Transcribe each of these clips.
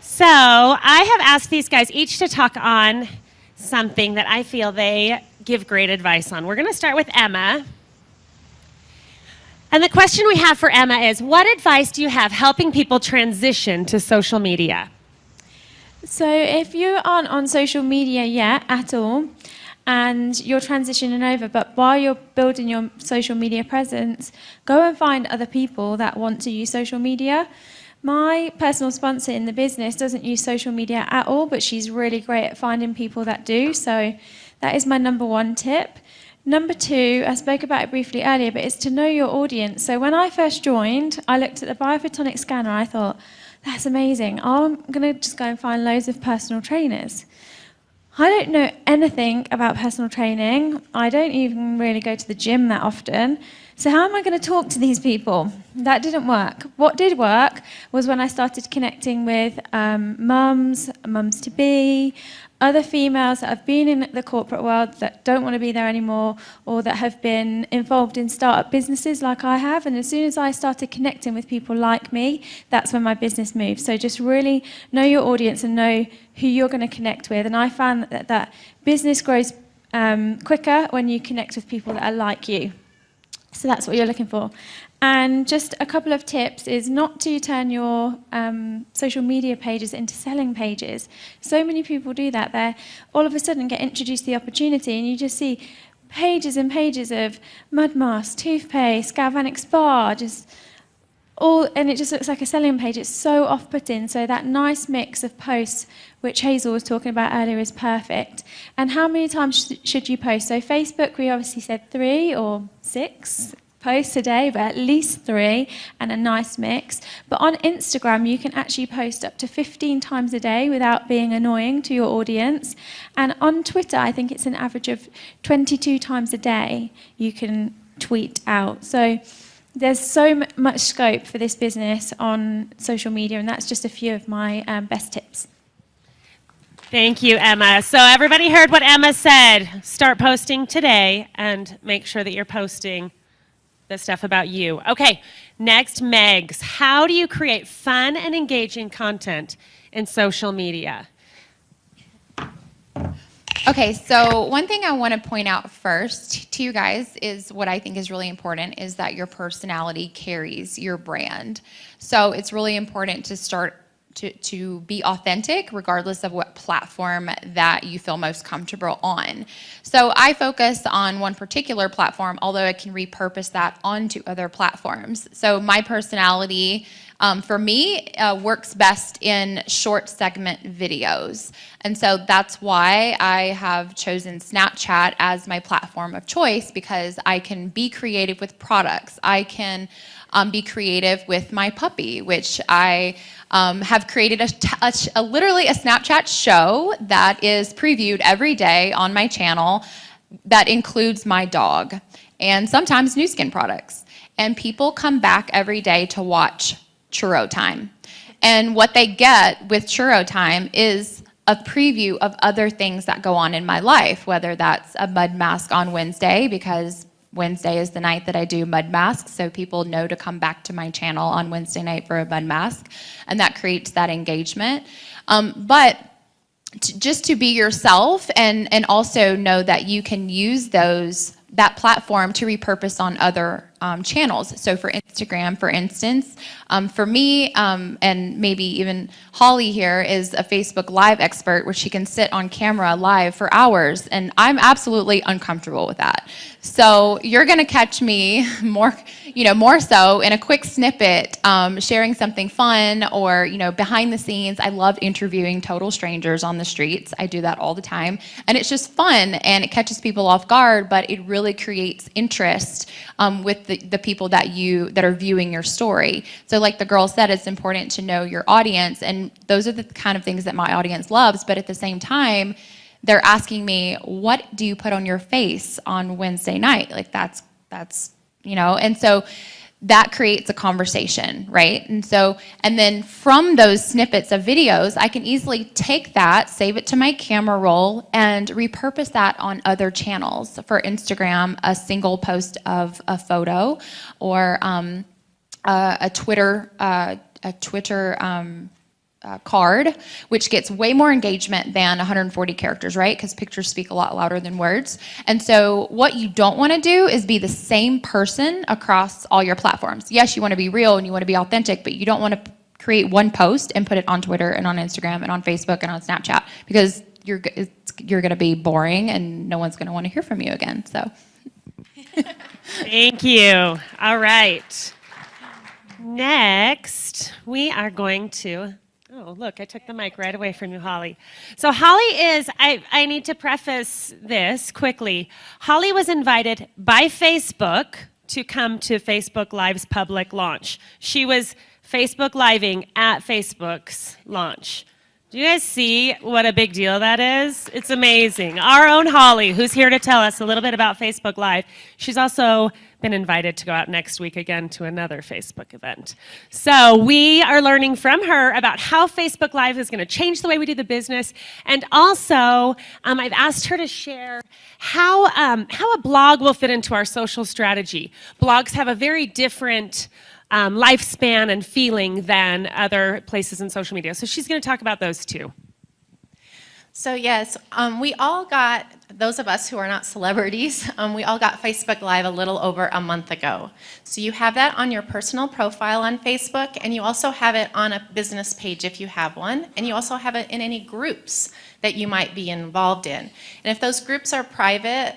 So I have asked these guys each to talk on something that I feel they give great advice on. We're going to start with Emma. And the question we have for Emma is, what advice do you have helping people transition to social media? So if you aren't on social media yet at all, and you're transitioning over, but while you're building your social media presence, go and find other people that want to use social media. My personal sponsor in the business doesn't use social media at all, but she's really great at finding people that do. So that is my number one tip. Number two, I spoke about it briefly earlier, but it's to know your audience. So when I first joined, I looked at the biophotonic scanner. I thought, that's amazing. I'm going to just go and find loads of personal trainers. I don't know anything about personal training. I don't even really go to the gym that often. So how am I going to talk to these people? That didn't work. What did work was when I started connecting with mums-to-be, other females that have been in the corporate world that don't want to be there anymore, or that have been involved in startup businesses like I have. And as soon as I started connecting with people like me, that's when my business moved. So just really know your audience and know who you're going to connect with. And I found that business grows quicker when you connect with people that are like you. So that's what you're looking for. And just a couple of tips is not to turn your social media pages into selling pages. So many people do that. They all of a sudden get introduced to the opportunity, and you just see pages and pages of mud masks, toothpaste, galvanic spa, just all, and it just looks like a selling page. It's so off-putting. So that nice mix of posts, which Hazel was talking about earlier, is perfect. And how many times should you post? So Facebook, we obviously said 3 or 6 posts a day, but at least 3, and a nice mix. But on Instagram, you can actually post up to 15 times a day without being annoying to your audience. And on Twitter, I think it's an average of 22 times a day you can tweet out. So there's so much scope for this business on social media, and that's just a few of my best tips. Thank you, Emma. So everybody heard what Emma said. Start posting today and make sure that you're posting the stuff about you. Okay, next, Megs. How do you create fun and engaging content in social media? Okay, so one thing I want to point out first to you guys is what I think is really important is that your personality carries your brand. So it's really important to start to be authentic regardless of what platform that you feel most comfortable on. So I focus on one particular platform, although I can repurpose that onto other platforms. So my personality for me works best in short segment videos. And so that's why I have chosen Snapchat as my platform of choice, because I can be creative with products. I can be creative with my puppy, which I have created literally a Snapchat show that is previewed every day on my channel that includes my dog and sometimes new skin products. And people come back every day to watch Churro Time. And what they get with Churro Time is a preview of other things that go on in my life, whether that's a mud mask on Wednesday, because Wednesday is the night that I do mud masks, so people know to come back to my channel on Wednesday night for a mud mask, and that creates that engagement. But just to be yourself and also know that you can use that platform to repurpose on other channels. So for Instagram, for instance, for me, and maybe even Holly here is a Facebook Live expert where she can sit on camera live for hours, and I'm absolutely uncomfortable with that. So you're gonna catch me more so in a quick snippet, sharing something fun or, behind the scenes. I love interviewing total strangers on the streets. I do that all the time, and it's just fun, and it catches people off guard, but it really creates interest with the people that are viewing your story. So like the girl said, it's important to know your audience, and those are the kind of things that my audience loves, but at the same time, they're asking me, what do you put on your face on Wednesday night? Like that's and so that creates a conversation, right? And then from those snippets of videos, I can easily take that, save it to my camera roll, and repurpose that on other channels. For Instagram, a single post of a photo, or a Twitter card, which gets way more engagement than 140 characters, right? Because pictures speak a lot louder than words. And so what you don't want to do is be the same person across all your platforms. Yes, you want to be real and you want to be authentic, but you don't want to create one post and put it on Twitter and on Instagram and on Facebook and on Snapchat, because you're going to be boring and no one's going to want to hear from you again. So Thank you. All right. Next, we are going to, oh, look, I took the mic right away from you, Holly. So Holly is, I need to preface this quickly. Holly was invited by Facebook to come to Facebook Live's public launch. She was Facebook Living at Facebook's launch. Do you guys see what a big deal that is? It's amazing. Our own Holly, who's here to tell us a little bit about Facebook Live. She's also been invited to go out next week again to another Facebook event. So we are learning from her about how Facebook Live is going to change the way we do the business. And also, I've asked her to share how a blog will fit into our social strategy. Blogs have a very different lifespan and feeling than other places in social media. So she's going to talk about those too. So yes, we all got, those of us who are not celebrities, we all got Facebook Live a little over a month ago. So you have that on your personal profile on Facebook, and you also have it on a business page if you have one, and you also have it in any groups that you might be involved in. And if those groups are private,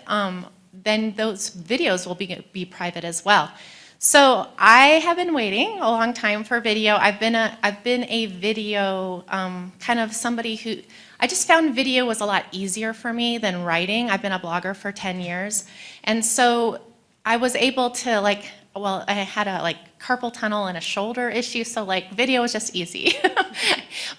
then those videos will be private as well. So I have been waiting a long time for video. I've been a video kind of somebody who, I just found video was a lot easier for me than writing. I've been a blogger for 10 years. And so I was able to I had a carpal tunnel and a shoulder issue, so video was just easy.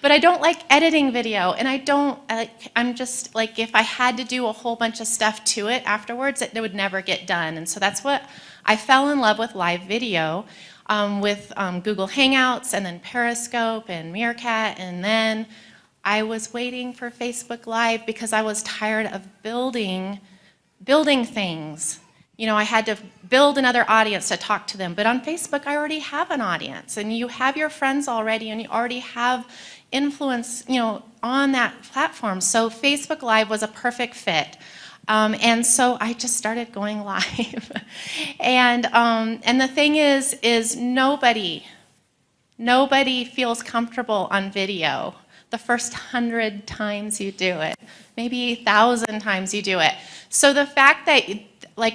But I don't like editing video, and I'm just if I had to do a whole bunch of stuff to it afterwards, it would never get done. And so that's what I fell in love with live video, with Google Hangouts and then Periscope and Meerkat, and then I was waiting for Facebook Live because I was tired of building things. You know, I had to build another audience to talk to them. But on Facebook, I already have an audience, and you have your friends already, and you already have influence, on that platform. So Facebook Live was a perfect fit. And so I just started going live. And the thing is nobody feels comfortable on video the first 100 times you do it, maybe 1,000 times you do it. So the fact that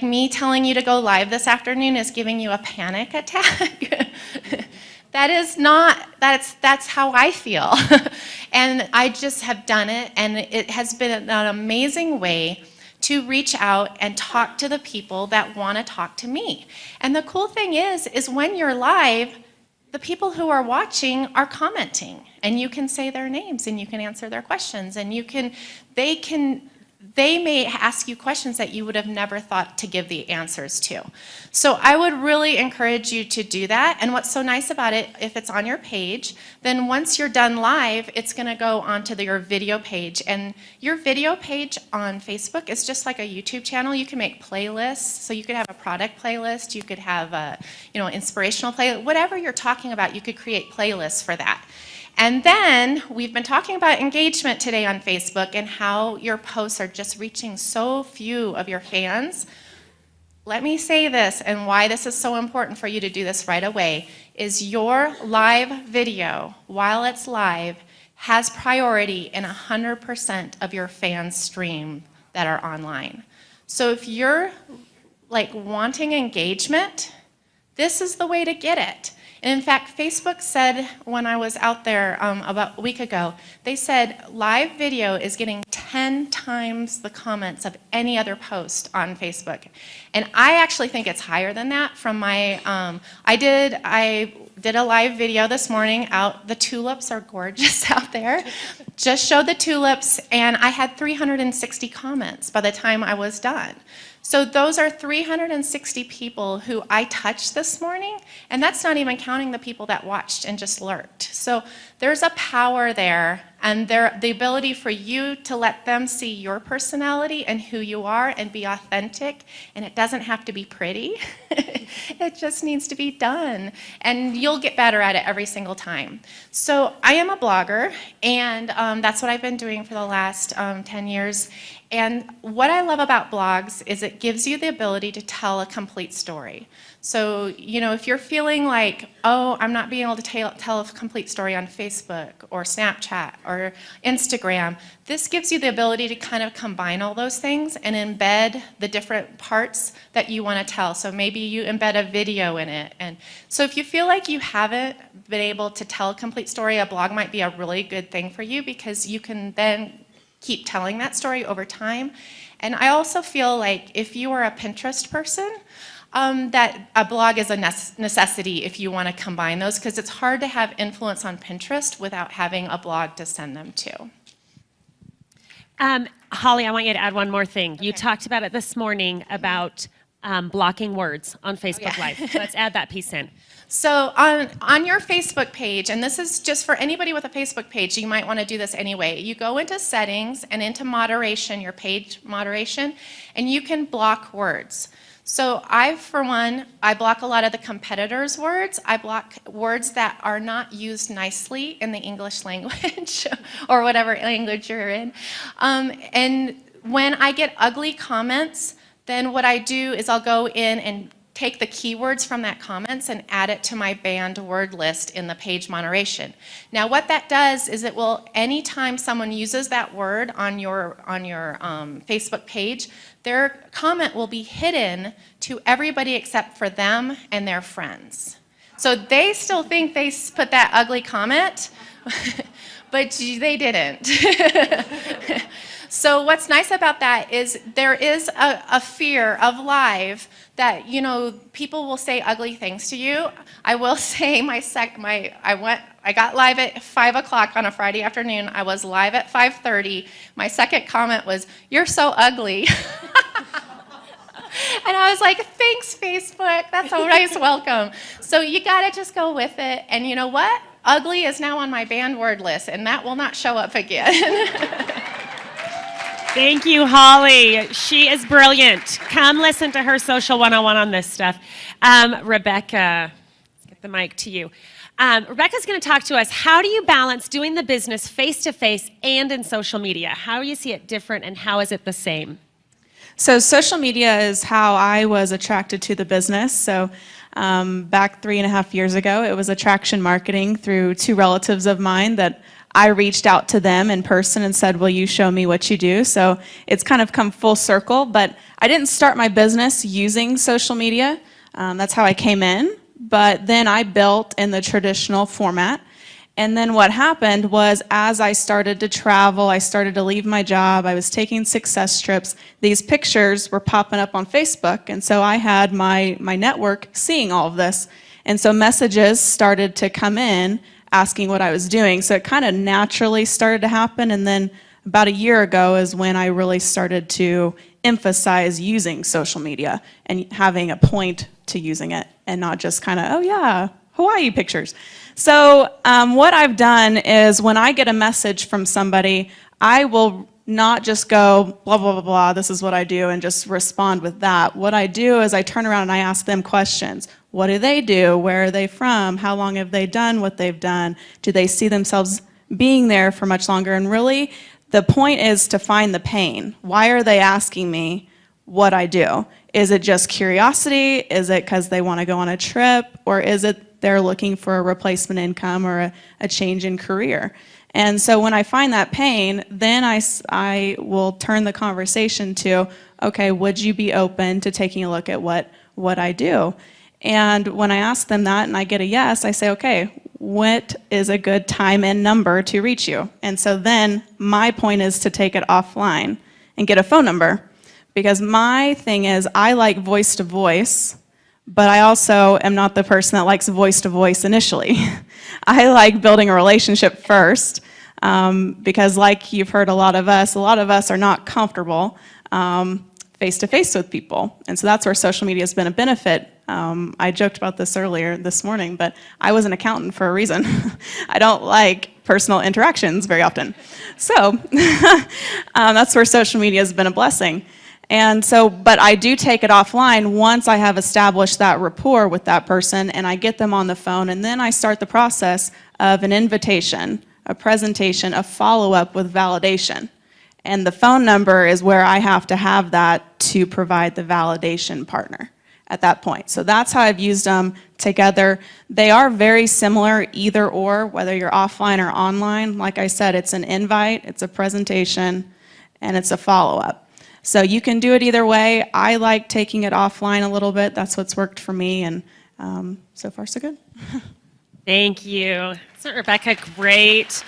me telling you to go live this afternoon is giving you a panic attack. That's how I feel. And I just have done it, and it has been an amazing way to reach out and talk to the people that want to talk to me. And the cool thing is when you're live, the people who are watching are commenting, and you can say their names and you can answer their questions, and they may ask you questions that you would have never thought to give the answers to. So I would really encourage you to do that. And what's so nice about it, if it's on your page, then once you're done live, it's going to go onto your video page. And your video page on Facebook is just like a YouTube channel. You can make playlists. So you could have a product playlist. You could have a inspirational playlist. Whatever you're talking about, you could create playlists for that. And then we've been talking about engagement today on Facebook and how your posts are just reaching so few of your fans. Let me say this, and why this is so important for you to do this right away, is your live video, while it's live, has priority in 100% of your fans' stream that are online. So if you're wanting engagement, this is the way to get it. And in fact, Facebook said when I was out there about a week ago, they said live video is getting 10 times the comments of any other post on Facebook. And I actually think it's higher than that from my, I did a live video this morning out, the tulips are gorgeous out there. Just showed the tulips, and I had 360 comments by the time I was done. So those are 360 people who I touched this morning, and that's not even counting the people that watched and just lurked. So there's a power there, and the ability for you to let them see your personality and who you are and be authentic, and it doesn't have to be pretty. It just needs to be done, and you'll get better at it every single time. So I am a blogger, and that's what I've been doing for the last 10 years. And what I love about blogs is it gives you the ability to tell a complete story. So, if you're feeling like, oh, I'm not being able to tell a complete story on Facebook or Snapchat or Instagram, this gives you the ability to kind of combine all those things and embed the different parts that you want to tell. So maybe you embed a video in it. And so if you feel like you haven't been able to tell a complete story, a blog might be a really good thing for you, because you can then keep telling that story over time. And I also feel like if you are a Pinterest person, that a blog is a necessity if you want to combine those, because it's hard to have influence on Pinterest without having a blog to send them to. Holly, I want you to add one more thing. You talked about it this morning about blocking words on Facebook Live. Let's add that piece in. So on your Facebook page, and this is just for anybody with a Facebook page, you might want to do this anyway. You go into settings and into moderation, your page moderation, and you can block words. So for one, I block a lot of the competitors' words. I block words that are not used nicely in the English language or whatever language you're in. And when I get ugly comments, then what I do is I'll go in and take the keywords from that comments and add it to my banned word list in the page moderation. Now what that does is it will, anytime someone uses that word on your Facebook page, their comment will be hidden to everybody except for them and their friends. So they still think they put that ugly comment, but they didn't. So what's nice about that is there is a fear of live that, people will say ugly things to you. I will say I got live at 5 o'clock on a Friday afternoon. I was live at 5:30. My second comment was, "You're so ugly." And I was like, "Thanks, Facebook. That's a nice welcome." So you got to just go with it. And you know what? Ugly is now on my banned word list, and that will not show up again. Thank you, Holly. She is brilliant. Come listen to her Social 101 on this stuff. Rebecca, let's get the mic to you. Rebecca's going to talk to us. How do you balance doing the business face-to-face and in social media? How do you see it different, and how is it the same? So social media is how I was attracted to the business. So back 3.5 years ago, it was attraction marketing through 2 relatives of mine that I reached out to them in person and said, "Will you show me what you do?" So it's kind of come full circle, but I didn't start my business using social media. That's how I came in, but then I built in the traditional format. And then what happened was, as I started to travel, I started to leave my job, I was taking success trips, these pictures were popping up on Facebook, and so I had my network seeing all of this. And so messages started to come in asking what I was doing. So it kind of naturally started to happen, and then about a year ago is when I really started to emphasize using social media and having a point to using it, and not just kind of, oh yeah, Hawaii pictures. So what I've done is, when I get a message from somebody, I will not just go blah, blah, blah, blah, this is what I do, and just respond with that. What I do is I turn around and I ask them questions. What do they do? Where are they from? How long have they done what they've done? Do they see themselves being there for much longer? And really, the point is to find the pain. Why are they asking me what I do? Is it just curiosity? Is it because they want to go on a trip? Or is it they're looking for a replacement income or a change in career? And so when I find that pain, then I will turn the conversation to, okay, would you be open to taking a look at what I do? And when I ask them that and I get a yes, I say, okay, what is a good time and number to reach you? And so then my point is to take it offline and get a phone number. Because my thing is, I like voice to voice, but I also am not the person that likes voice to voice initially. I like building a relationship first, because like you've heard a lot of us are not comfortable face to face with people. And so that's where social media has been a benefit I joked about this earlier this morning, but I was an accountant for a reason. I don't like personal interactions very often. So that's where social media has been a blessing. And so, but I do take it offline once I have established that rapport with that person and I get them on the phone, and then I start the process of an invitation, a presentation, a follow-up with validation. And the phone number is where I have to have that to provide the validation partner at that point. So that's how I've used them together. They are very similar, either or, whether you're offline or online. Like I said, it's an invite, it's a presentation, and it's a follow-up. So you can do it either way. I like taking it offline a little bit. That's what's worked for me, and so far so good. Thank you. Isn't Rebecca great?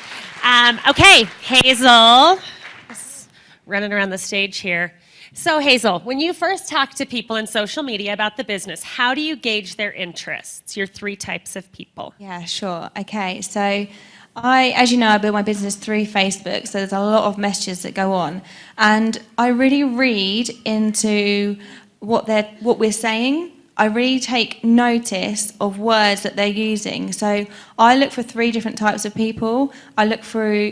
Okay, Hazel. Just running around the stage here. So Hazel, when you first talk to people in social media about the business, how do you gauge their interests, your 3 types of people? Yeah, sure. Okay, so as you know, I build my business through Facebook, so there's a lot of messages that go on, and I really read into what we're saying. I really take notice of words that they're using. So I look for 3 different types of people. I look for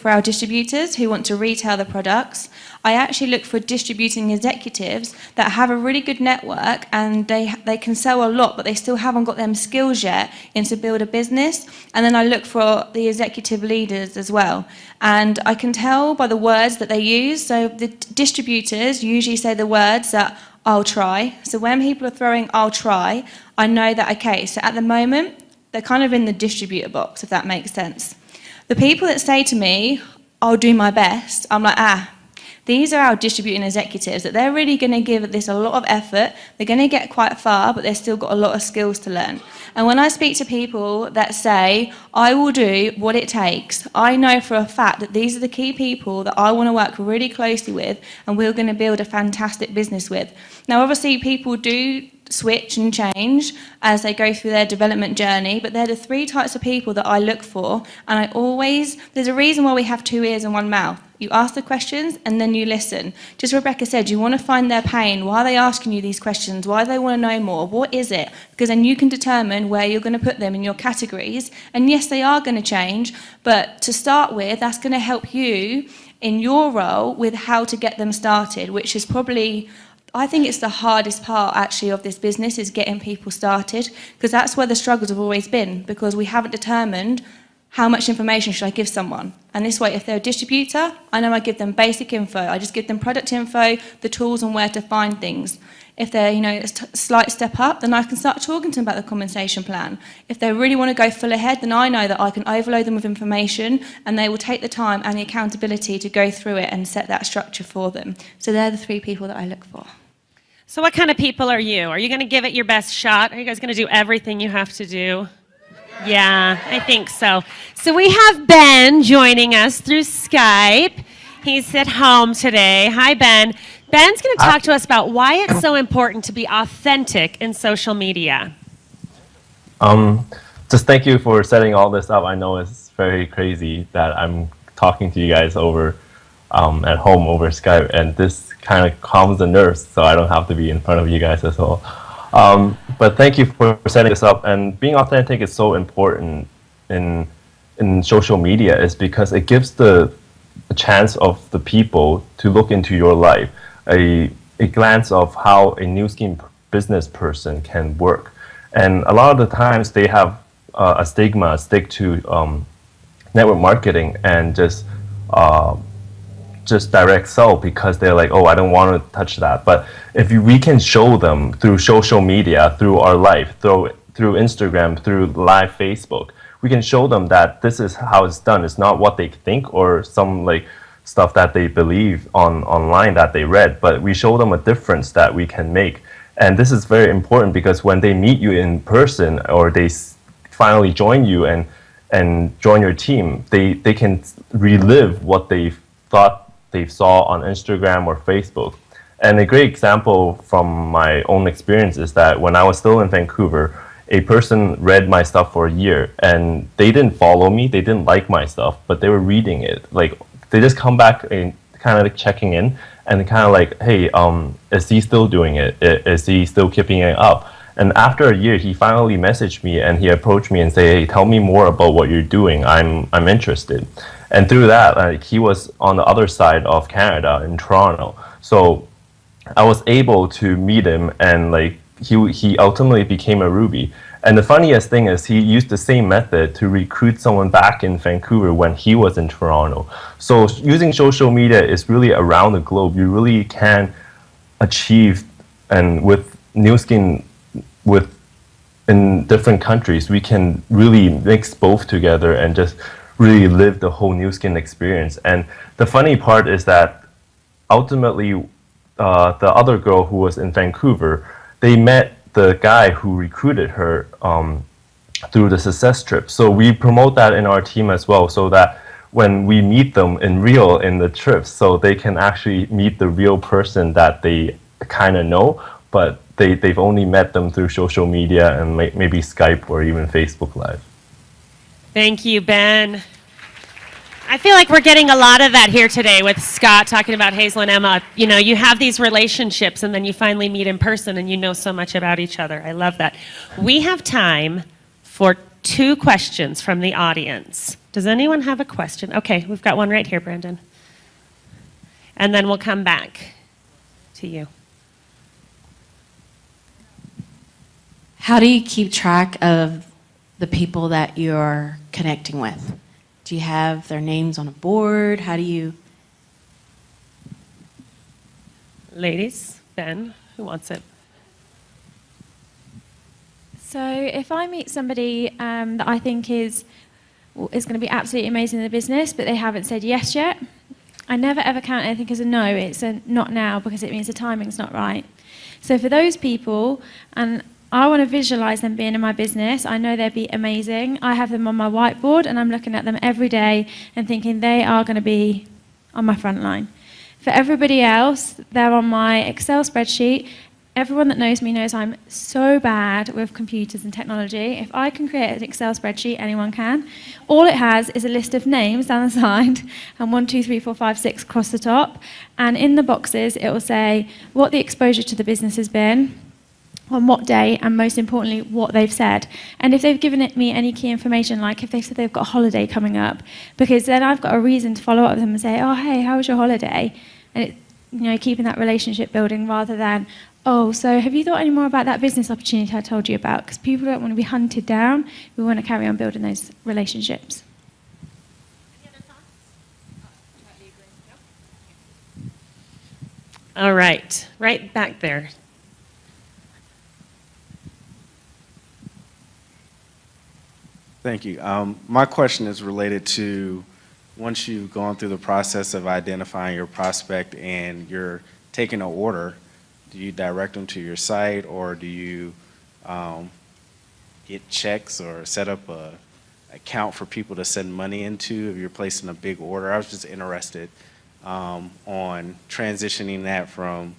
our distributors who want to retail the products. I actually look for distributing executives that have a really good network and they can sell a lot, but they still haven't got them skills yet in to build a business. And then I look for the executive leaders as well. And I can tell by the words that they use. So the distributors usually say the words that I'll try. So when people are throwing I'll try, I know that, okay, so at the moment, they're kind of in the distributor box, if that makes sense. The people that say to me, I'll do my best, I'm like, these are our distributing executives, that they're really going to give this a lot of effort. They're going to get quite far, but they've still got a lot of skills to learn. And when I speak to people that say, I will do what it takes, I know for a fact that these are the key people that I want to work really closely with and we're going to build a fantastic business with. Now, obviously, people do switch and change as they go through their development journey, but they're the 3 types of people that I look for, and there's a reason why we have 2 ears and 1 mouth. You ask the questions and then you listen. Just Rebecca said, you want to find their pain. Why are they asking you these questions? Why do they want to know more? What is it? Because then you can determine where you're going to put them in your categories. And yes, they are going to change, but to start with, that's going to help you in your role with how to get them started, which is probably, I think it's the hardest part actually of this business, is getting people started, because that's where the struggles have always been, because we haven't determined how much information should I give someone. And this way, if they're a distributor, I know I give them basic info. I just give them product info, the tools and where to find things. If they're, a slight step up, then I can start talking to them about the compensation plan. If they really want to go full ahead, then I know that I can overload them with information and they will take the time and the accountability to go through it and set that structure for them. So they're the 3 people that I look for. So what kind of people are you? Are you going to give it your best shot? Are you guys going to do everything you have to do? Yeah, I think so. So we have Ben joining us through Skype. He's at home today. Hi, Ben. Ben's going to talk to us about why it's so important to be authentic in social media. Just thank you for setting all this up. I know it's very crazy that I'm talking to you guys over at home over Skype, and this kind of calms the nerves so I don't have to be in front of you guys as well. But thank you for setting this up. And being authentic is so important in social media, is because it gives the chance of the people to look into your life, a glance of how a new scheme business person can work. And a lot of the times they have a stick to network marketing and just direct sell, because they're like, oh, I don't want to touch that. But if we can show them through social media, through our life, through Instagram, through live Facebook, we can show them that this is how it's done. It's not what they think or some like stuff that they believe online that they read, but we show them a difference that we can make. And this is very important, because when they meet you in person or they finally join you and join your team, they can relive what they thought they saw on Instagram or Facebook. And a great example from my own experience is that when I was still in Vancouver, a person read my stuff for a year and they didn't follow me, they didn't like my stuff, but they were reading it. Like, they just come back and kind of like checking in and kind of like, hey, is he still doing it? Is he still keeping it up? And after a year, he finally messaged me and he approached me and said, "Hey, tell me more about what you're doing. I'm interested." And through that, like, he was on the other side of Canada in Toronto. So I was able to meet him, and like he ultimately became a Ruby. And the funniest thing is he used the same method to recruit someone back in Vancouver when he was in Toronto. So using social media is really around the globe. You really can achieve, and with New Skin, with in different countries, we can really mix both together and just really live the whole New Skin experience. And the funny part is that ultimately, the other girl who was in Vancouver, they met the guy who recruited her through the success trip. So we promote that in our team as well, so that when we meet them in real in the trips, so they can actually meet the real person that they kind of know, but they've only met them through social media and maybe Skype or even Facebook Live. Thank you, Ben. I feel like we're getting a lot of that here today with Scott talking about Hazel and Emma. You know, you have these relationships and then you finally meet in person and you know so much about each other. I love that. We have time for 2 questions from the audience. Does anyone have a question? Okay, we've got one right here, Brandon. And then we'll come back to you. How do you keep track of the people that you're connecting with? Do you have their names on a board? How do you? Ladies, Ben, who wants it? So if I meet somebody that I think is going to be absolutely amazing in the business, but they haven't said yes yet, I never ever count anything as a no. It's a not now, because it means the timing's not right. So for those people, and I want to visualize them being in my business. I know they'd be amazing. I have them on my whiteboard and I'm looking at them every day and thinking they are going to be on my front line. For everybody else, they're on my Excel spreadsheet. Everyone that knows me knows I'm so bad with computers and technology. If I can create an Excel spreadsheet, anyone can. All it has is a list of names down the side and 1, 2, 3, 4, 5, 6 across the top. And in the boxes, it will say what the exposure to the business has been, on what day, and most importantly, what they've said. And if they've given me any key information, like if they've said they've got a holiday coming up, because then I've got a reason to follow up with them and say, oh, hey, how was your holiday? And it, you know, keeping that relationship building rather than, oh, so have you thought any more about that business opportunity I told you about? Because people don't want to be hunted down. We want to carry on building those relationships. All right, right back there. Thank you. My question is related to, once you've gone through the process of identifying your prospect and you're taking an order, do you direct them to your site, or do you get checks or set up a account for people to send money into if you're placing a big order? I was just interested on transitioning that from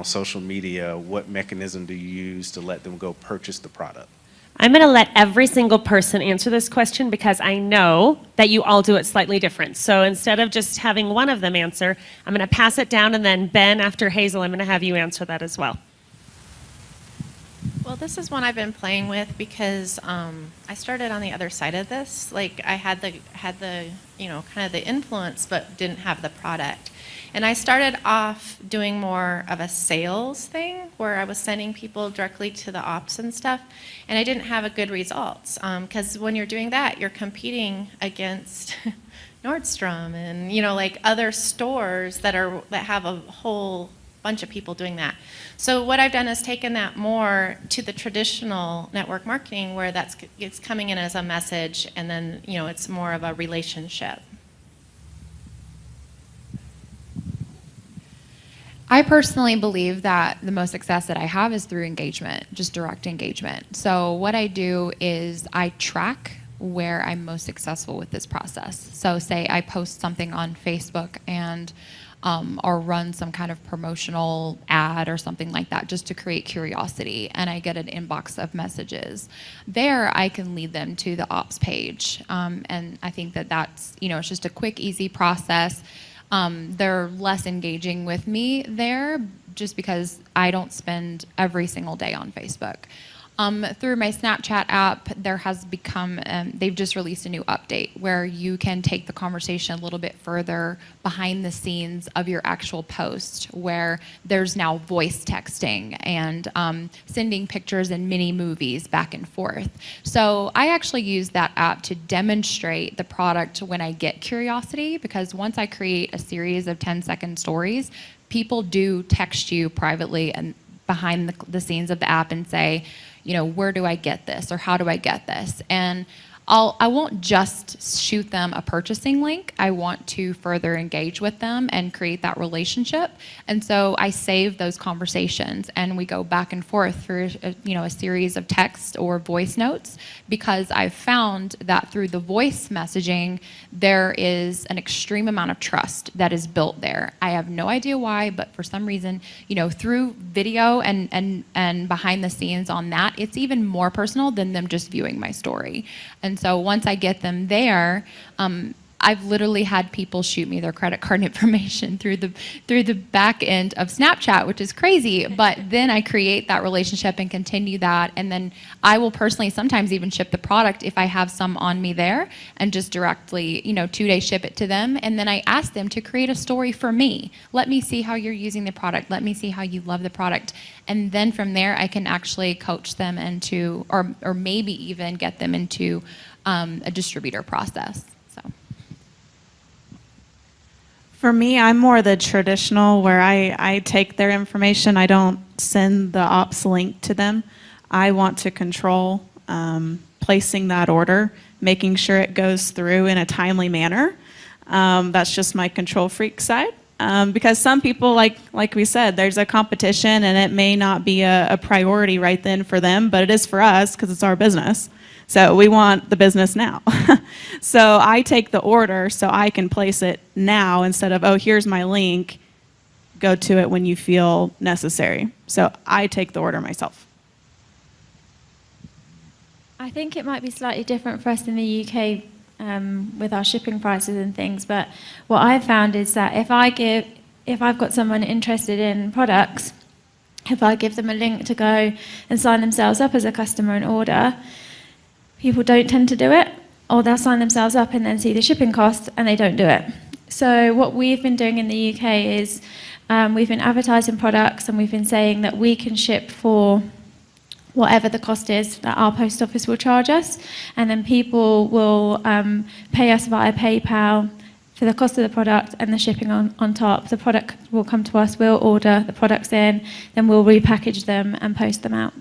social media. What mechanism do you use to let them go purchase the product? I'm going to let every single person answer this question because I know that you all do it slightly different. So instead of just having one of them answer, I'm going to pass it down, and then Ben, after Hazel, I'm going to have you answer that as well. Well, this is one I've been playing with because I started on the other side of this. Like I had the kind of the influence, but didn't have the product. And I started off doing more of a sales thing where I was sending people directly to the ops and stuff, and I didn't have a good results because when you're doing that, you're competing against Nordstrom and like other stores that have a whole bunch of people doing that. So what I've done is taken that more to the traditional network marketing where it's coming in as a message, and then it's more of a relationship. I personally believe that the most success that I have is through engagement, just direct engagement. So what I do is I track where I'm most successful with this process. So say I post something on Facebook and or run some kind of promotional ad or something like that just to create curiosity, and I get an inbox of messages. There I can lead them to the ops page, and I think that's it's just a quick, easy process. They're less engaging with me there, just because I don't spend every single day on Facebook. Through my Snapchat app, there has become, they've just released a new update where you can take the conversation a little bit further behind the scenes of your actual post, where there's now voice texting and sending pictures and mini movies back and forth. So I actually use that app to demonstrate the product when I get curiosity, because once I create a series of 10-second stories, people do text you privately and behind the scenes of the app and say, you know, where do I get this, or how do I get this? And I won't just shoot them a purchasing link. I want to further engage with them and create that relationship. And so I save those conversations, and we go back and forth through a series of text or voice notes, because I've found that through the voice messaging, there is an extreme amount of trust that is built there. I have no idea why, but for some reason, through video and behind the scenes on that, it's even more personal than them just viewing my story. And so once I get them there, I've literally had people shoot me their credit card information through the back end of Snapchat, which is crazy. But then I create that relationship and continue that, and then I will personally sometimes even ship the product if I have some on me there, and just directly 2-day ship it to them. And then I ask them to create a story for me. Let me see how you're using the product. Let me see how you love the product. And then from there, I can actually coach them into, or maybe even get them into a distributor process. So. For me, I'm more the traditional, where I take their information. I don't send the ops link to them. I want to control placing that order, making sure it goes through in a timely manner. That's just my control freak side. Because some people, like we said, there's a competition, and it may not be a priority right then for them, but it is for us because it's our business. So we want the business now. So I take the order so I can place it now, instead of, oh, here's my link, go to it when you feel necessary. So I take the order myself. I think it might be slightly different for us in the UK with our shipping prices and things, but what I've found is that if I've got someone interested in products, if I give them a link to go and sign themselves up as a customer and order, people don't tend to do it, or they'll sign themselves up and then see the shipping costs and they don't do it. So what we've been doing in the UK is we've been advertising products, and we've been saying that we can ship for whatever the cost is that our post office will charge us, and then people will pay us via PayPal for the cost of the product and the shipping on top. The product will come to us, we'll order the products in, then we'll repackage them and post them out.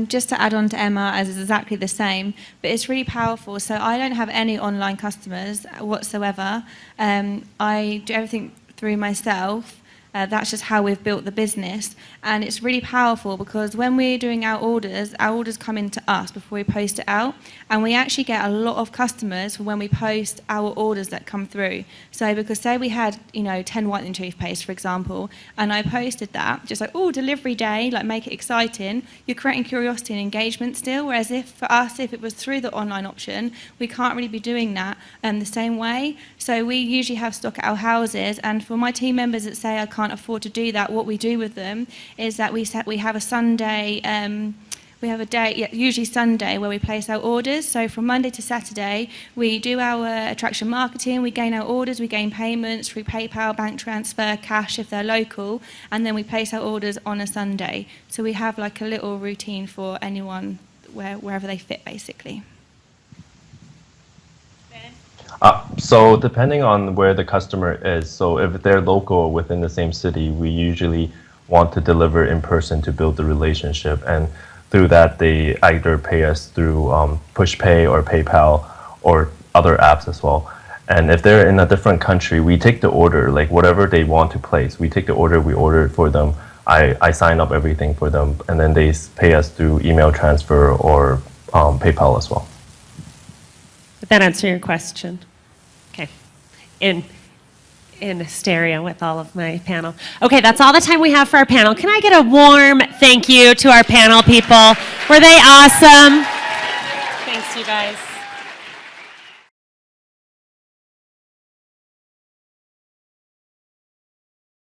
Just to add on to Emma, as is exactly the same, but it's really powerful. So I don't have any online customers whatsoever. I do everything through myself. That's just how we've built the business, and it's really powerful because when we're doing our orders come into us before we post it out, and we actually get a lot of customers when we post our orders that come through. So because say we had 10 whitening toothpaste, for example, and I posted that just like, oh, delivery day, like make it exciting, you're creating curiosity and engagement still, whereas if it was through the online option, we can't really be doing that the same way. So we usually have stock at our houses, and for my team members that say I can't afford to do that, what we do with them is that we have a Sunday, we have a day, usually Sunday, where we place our orders. So from Monday to Saturday, we do our attraction marketing, we gain our orders, we gain payments through PayPal, bank transfer, cash if they're local, and then we place our orders on a Sunday. So we have like a little routine for anyone wherever they fit, basically. So depending on where the customer is, so if they're local or within the same city, we usually want to deliver in person to build the relationship, and through that they either pay us through PushPay or PayPal or other apps as well. And if they're in a different country, we take the order, like whatever they want to place, we take the order, we order it for them. I sign up everything for them, and then they pay us through email transfer or PayPal as well. Did that answer your question? Okay. In stereo with all of my panel. Okay, that's all the time we have for our panel. Can I get a warm thank you to our panel people? Were they awesome? Thanks, you guys.